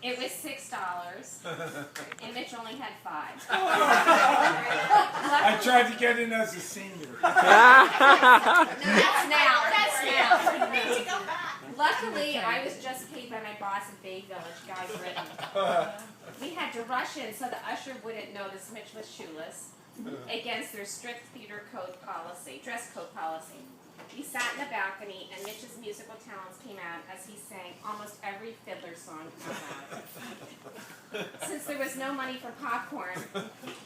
It was $6, and Mitch only had $5. I tried to get in as a senior. That's now. Luckily, I was just paid by my boss in Bay Village, Guy Britton. We had to rush in so the usher wouldn't notice Mitch was shoeless against their strict theater dress code policy. We sat in the balcony, and Mitch's musical talents came out as he sang almost every Fiddler song out loud. Since there was no money for popcorn,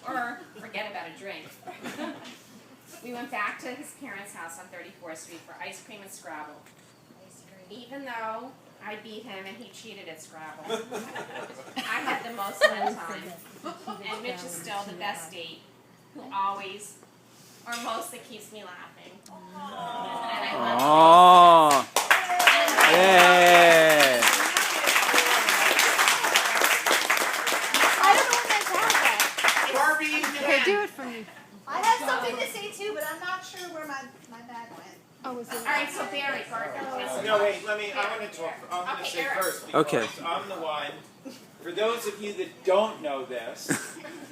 or forget about a drink, we went back to his parents' house on 34th Street for ice cream and Scrabble. Even though I beat him and he cheated at Scrabble, I had the most fun time. And Mitch is still the best date, who always, or mostly, keeps me laughing. And I love him. Yeah. I don't know what that's about. Barbie, Okay, do it for me. I have something to say too, but I'm not sure where my bag went. Oh, was it? All right, so Barry, No, wait, I'm going to talk. I'm going to say first because Okay. I'm the one. For those of you that don't know this,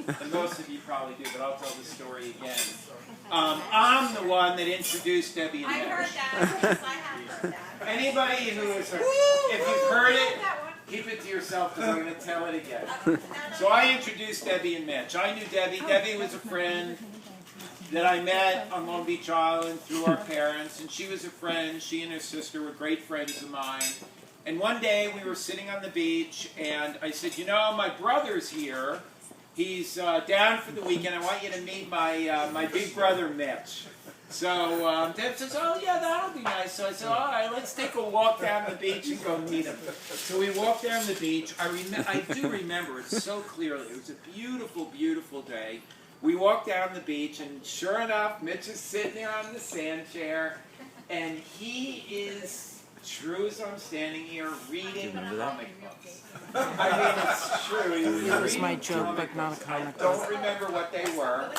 and most of you probably do, but I'll tell the story again. I'm the one that introduced Debbie and I Mitch. heard that. Yes, I have heard that. Anybody who is, if you've heard it, keep it to yourself because I'm going to tell it again. So I introduced Debbie and Mitch. I knew Debbie. Debbie was a friend that I met on Long Beach Island through our parents, and she was a friend. She and her sister were great friends of mine. And one day we were sitting on the beach, and I said, you know, my brother's here. He's down for the weekend. I want you to meet my big brother, Mitch. So Deb says, oh, yeah, that'll be nice. So I said, all right, let's take a walk down the beach and go meet him. So we walked down the beach. I do remember it so clearly. It was a beautiful, beautiful day. We walked down the beach, and sure enough, Mitch is sitting there on the sand chair, and he is, true as I'm standing here, reading comic books. I mean, it's true. That was my joke, but not a comic I don't remember what they were.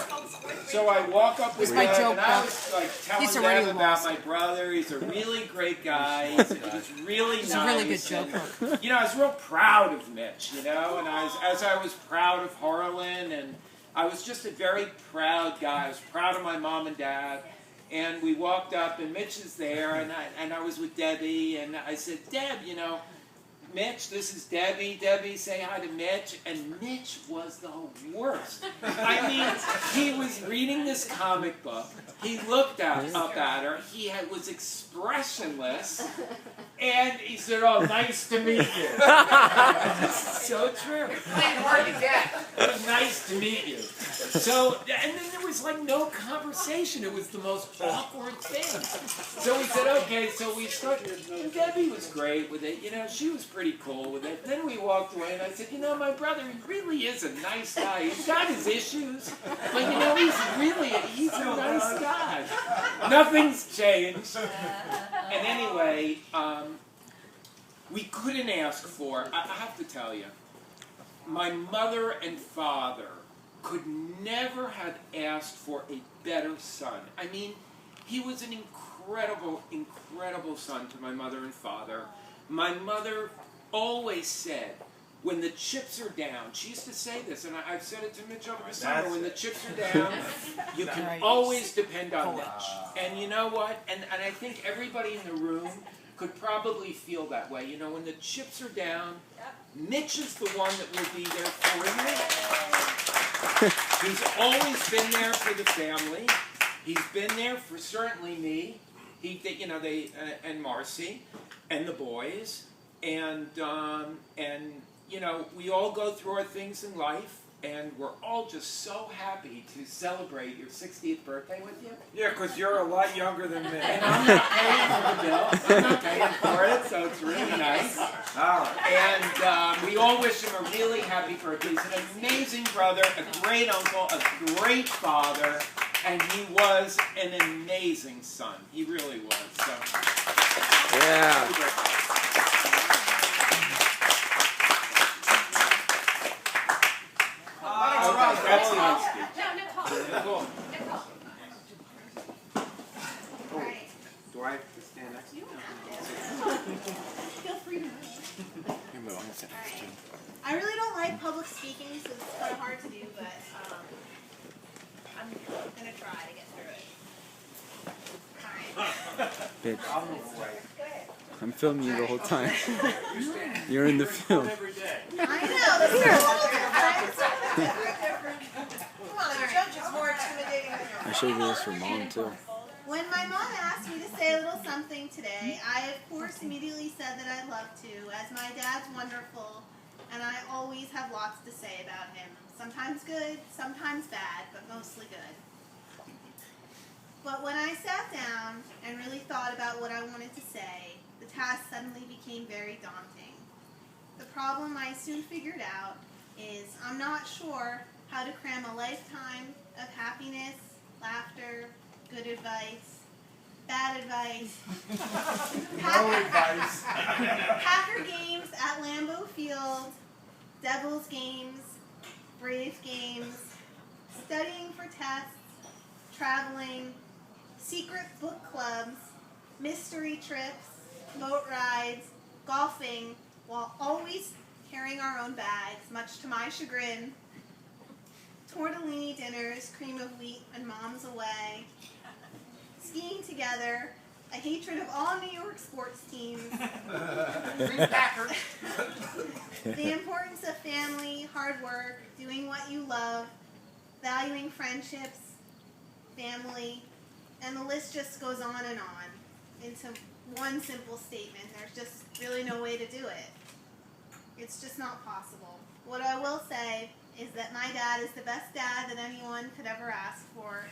So I walk up with my Deb, joke, and I was like He's telling already Deb about lost. my brother. He's a really great guy. He's really It's nice. a really good joke. And, you know, I was real proud of Mitch, you know, and as I was proud of Harlan, and I was just a very proud guy. I was proud of my mom and dad. And we walked up, and Mitch is there, and I was with Debbie, and I said, Deb, you know, Mitch, this is Debbie. Debbie, say hi to Mitch. And Mitch was the worst. I mean, he was reading this comic book. He looked up at her. He was expressionless. And he said, oh, nice to meet you. This is so true. Hard to get. It was nice to meet you. So, and then there was like no conversation. It was the most awkward thing. So we said, okay, so we started. And Debbie was great with it. You know, she was pretty cool with it. Then we walked away, and I said, you know, my brother, he really is a nice guy. He's got his issues, but you know, he's a nice guy. Nothing's changed. And anyway, we couldn't ask for, I have to tell you, my mother and father could never have asked for a better son. I mean, he was an incredible, incredible son to my mother and father. My mother always said, when the chips are down, she used to say this, and I've said it to Mitch over the summer, when the chips are down, you can always depend on Mitch. And you know what? And I think everybody in the room could probably feel that way. You know, when the chips are down, Mitch is the one that will be there for you. He's always been there for the family. He's been there for certainly me. And Marcy, and the boys, and you know, we all go through our things in life, and we're all just so happy to celebrate your 60th birthday with you. Yeah, because you're a lot younger than me. And I'm not paying for the bill. I'm not paying for it, so it's really nice. All right. And we all wish him a really happy birthday. He's an amazing brother, a great uncle, a great father, and he was an amazing son. He really was. So. Yeah. All right, that's nice. No, Nicole. Cool. Nicole. All right. Do I have to stand next to you? Feel free to. Alright. I really don't like public speaking, so it's kind of hard to do, but I'm gonna try to get through it. Alright. Bitch, I'll move away. Go ahead. I'm filming you the whole time. You're in the film. Every day. I know, this is a little different. Come on, the judge is more intimidating than I should do this for mom too. When my mom asked me to say a little something today, I of course immediately said that I'd love to, as my dad's wonderful, and I always have lots to say about him. Sometimes good, sometimes bad, but mostly good. But when I sat down and really thought about what I wanted to say, the task suddenly became very daunting. The problem I soon figured out is I'm not sure how to cram a lifetime of happiness, laughter, good advice, bad advice, No advice. Packer games at Lambeau Field, Devils games, Braves games, studying for tests, traveling, secret book clubs, mystery trips, boat rides, golfing, while always carrying our own bags, much to my chagrin, tortellini dinners, cream of wheat when mom's away, skiing together, a hatred of all New York sports teams, the importance of family, hard work, doing what you love, valuing friendships, family, and the list just goes on and on into one simple statement. There's just really no way to do it. It's just not possible. What I will say is that my dad is the best dad that anyone could ever ask for,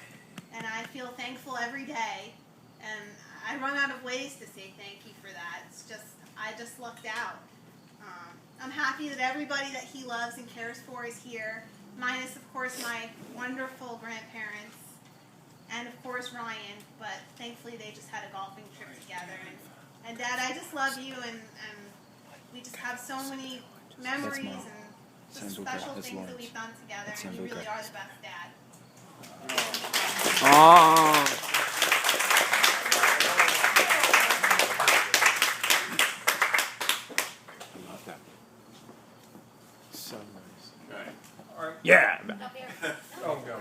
and I feel thankful every day, and I run out of ways to say thank you for that. It's just, I just lucked out. I'm happy that everybody that he loves and cares for is here, minus, of course, my wonderful grandparents, and of course Ryan, but thankfully they just had a golfing trip together. And Dad, I just love you, and we just have so many memories Mom. and just Sambuca. special That's things that Lawrence. we've done together, That's and you really Sambuca. are the best dad. Oh. I love that. So nice. Yeah. Oh, go.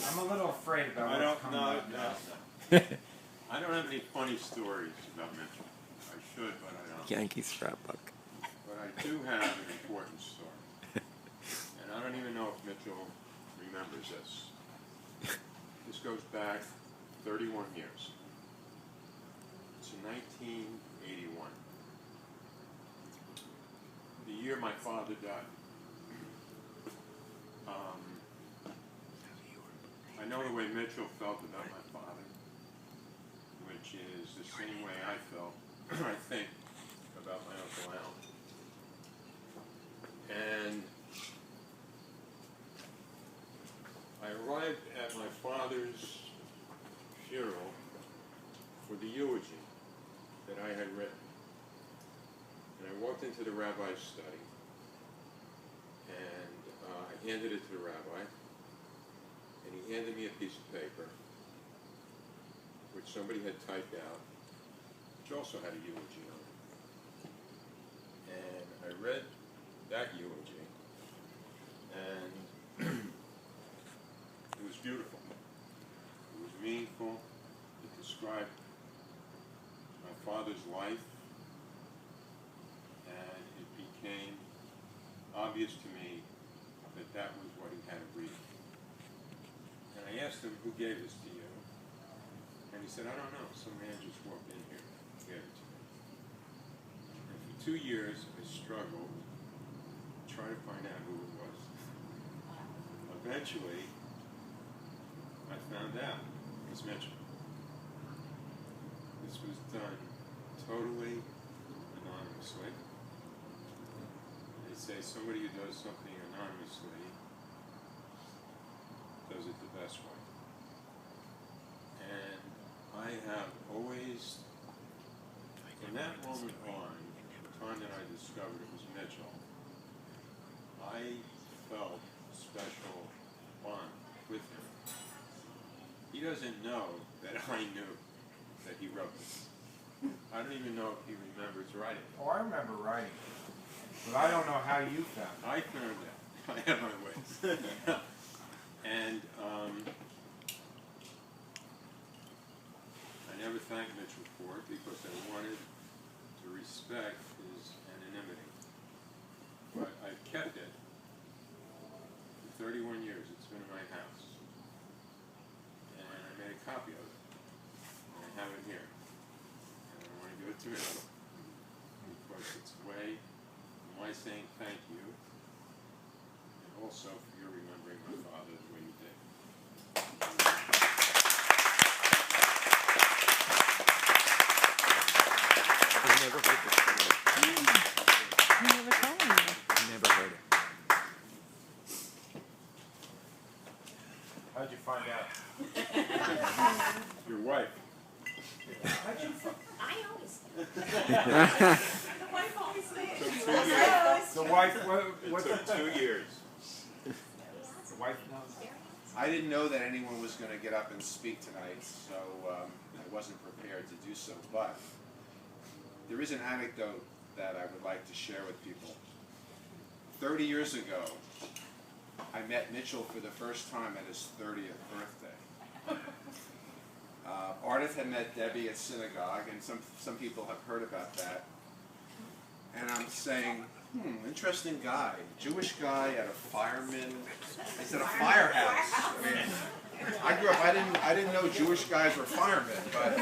I'm a little afraid about I what's don't coming know. up No, next. no. I don't have any funny stories about Mitchell. I should, but I don't. Yankee scrapbook. But I do have an important story. And I don't even know if Mitchell remembers this. This goes back 31 years. It's in 1981. The year my father died. I know the way Mitchell felt about my father, which is the same way I felt, I think, about my Uncle Al. And I arrived at my father's funeral for the eulogy that I had written. And I walked into the rabbi's study, and I handed it to the rabbi. And he handed me a piece of paper, which somebody had typed out, which also had a eulogy on it. And I read that eulogy, and it was beautiful. It was meaningful. It described my father's life, and it became obvious to me that that was what he had agreed. And I asked him, who gave this to you? And he said, I don't know. Some man just walked in here and gave it to me. And for 2 years, I struggled to try to find out who it was. Eventually, I found out it was Mitchell. This was done totally anonymously. They say somebody who does something anonymously does it the best way. And I have always, from that moment on, the time that I discovered it was Mitchell, I felt a special bond with him. He doesn't know that I knew that he wrote this. I don't even know if he remembers writing. Oh, I remember writing. But I don't know how you found it. I found it. I have my ways. And I never thanked Mitchell for it because I wanted to respect his anonymity. But I've kept it for 31 years. It's been in my house. And I made a copy of it. And I have it here. And I want to give it to Mitchell because it's a way of my saying thank you, and also for your remembering my father the way you did. I've never heard this before. You never told me. I've never heard it. How'd you find out? Your wife. How'd you find I always. The wife, It what's took 2 years. the wife knows? I didn't know that anyone was going to get up and speak tonight, so I wasn't prepared to do so. But there is an anecdote that I would like to share with people. 30 years ago, I met Mitchell for the first time at his 30th birthday. Ardith had met Debbie at synagogue, and some people have heard about that. And I'm saying, interesting guy, Jewish guy at a fireman. I said a firehouse. I mean, I grew up. I didn't know Jewish guys were firemen, but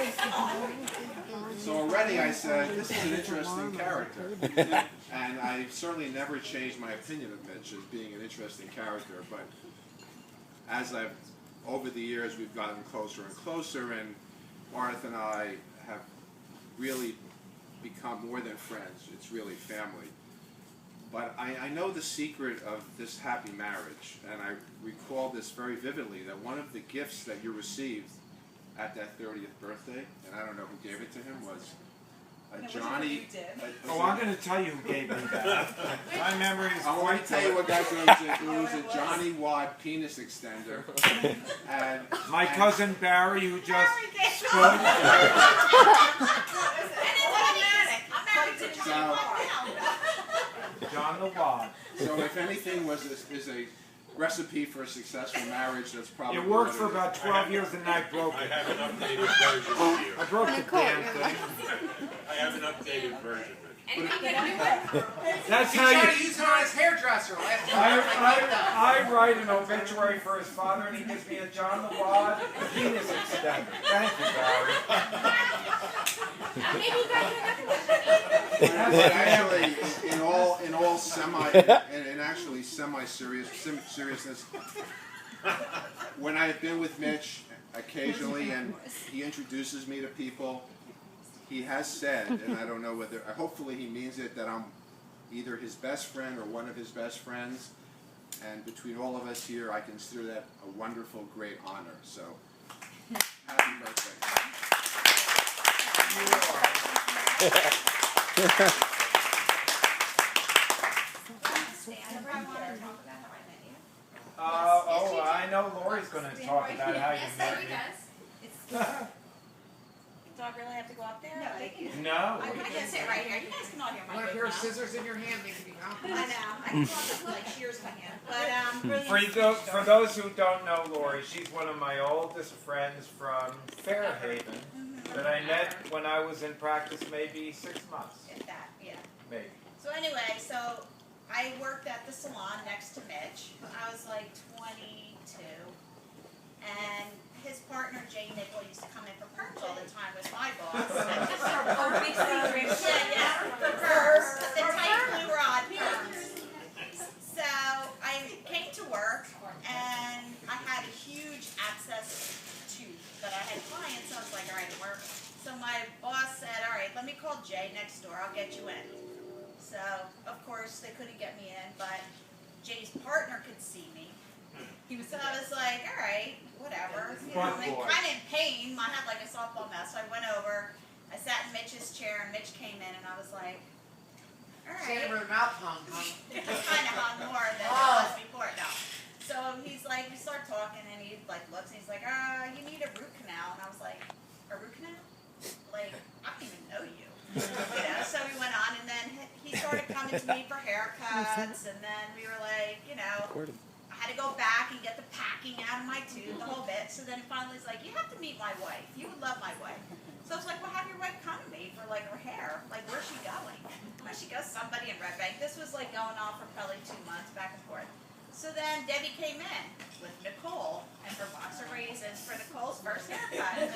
so already I said this is an interesting character, and I certainly never changed my opinion of Mitch as being an interesting character. But as over the years, we've gotten closer and closer, and Ardith and I have really become more than friends. It's really family. But I know the secret of this happy marriage, and I recall this very vividly, that one of the gifts that you received at that 30th birthday, and I don't know who gave it to him, was a Johnny... Oh, I'm going to tell you who gave me that. My memory is I want quite to tell you what, guys, it was a Johnny Wad penis extender. And My cousin Barry, who just spoke. John the Wad. So if anything is a recipe for a successful marriage, that's probably It worked what for is. about 12 years and I broke I it. have an updated version of you. I broke the damn thing. I have an updated version. That's how you... Use it on his hairdresser. I write an obituary for his father and he gives me a John the Wad penis extender. Thank you, Barry. Maybe you guys are not But actually, in all seriousness, when I've been with Mitch occasionally and he introduces me to people, he has said, and I don't know whether, hopefully he means it, that I'm either his best friend or one of his best friends. And between all of us here, I consider that a wonderful, great honor. So, happy birthday. I know Lori's going to talk about how you met me. Do I really have to go up there? No. I can sit right here. You guys can all hear my Want a good pair of mouth. scissors in your hand makes me I confident. know. I can talk like shears in my hand. But For those who don't know Lori, she's one of my oldest friends from Fairhaven that I met when I was in practice maybe 6 months. If that, yeah. Maybe. So anyway, so I worked at the salon next to Mitch. I was like 22, and his partner Jay Nickel used to come in for perms all the time with my boss. big secret. Yeah, perms, the tight blue rod perms. So I came to work, and I had a huge access tooth that I had clients. So I was like, all right, so my boss said, all right, let me call Jay next door. I'll get you in. So, of course, they couldn't get me in, but Jay's partner could see me. So I was like, all right, whatever. You know, I'm kind of in pain. I had like a softball mess. So I went over, I sat in Mitch's chair, and Mitch came in, and I was like, all right. Where the mouth hung, huh? It kind of hung more than it was before. No. So he's like, we start talking, and he like looks, and he's like, you need a root canal. And I was like, a root canal? like, I don't even know you. You know, so we went on, and then he started coming to me for haircuts, and then we were like, you know, I had to go back and get the packing out of my tooth, the whole bit. So then finally he's like, you have to meet my wife. You would love my wife. So I was like, well, have your wife come to me for like her hair. Like, where's she going? Well, she goes somebody in Red Bank. This was like going on for probably 2 months, back and forth. So then Debbie came in with Nicole and her box of raisins for Nicole's first haircut.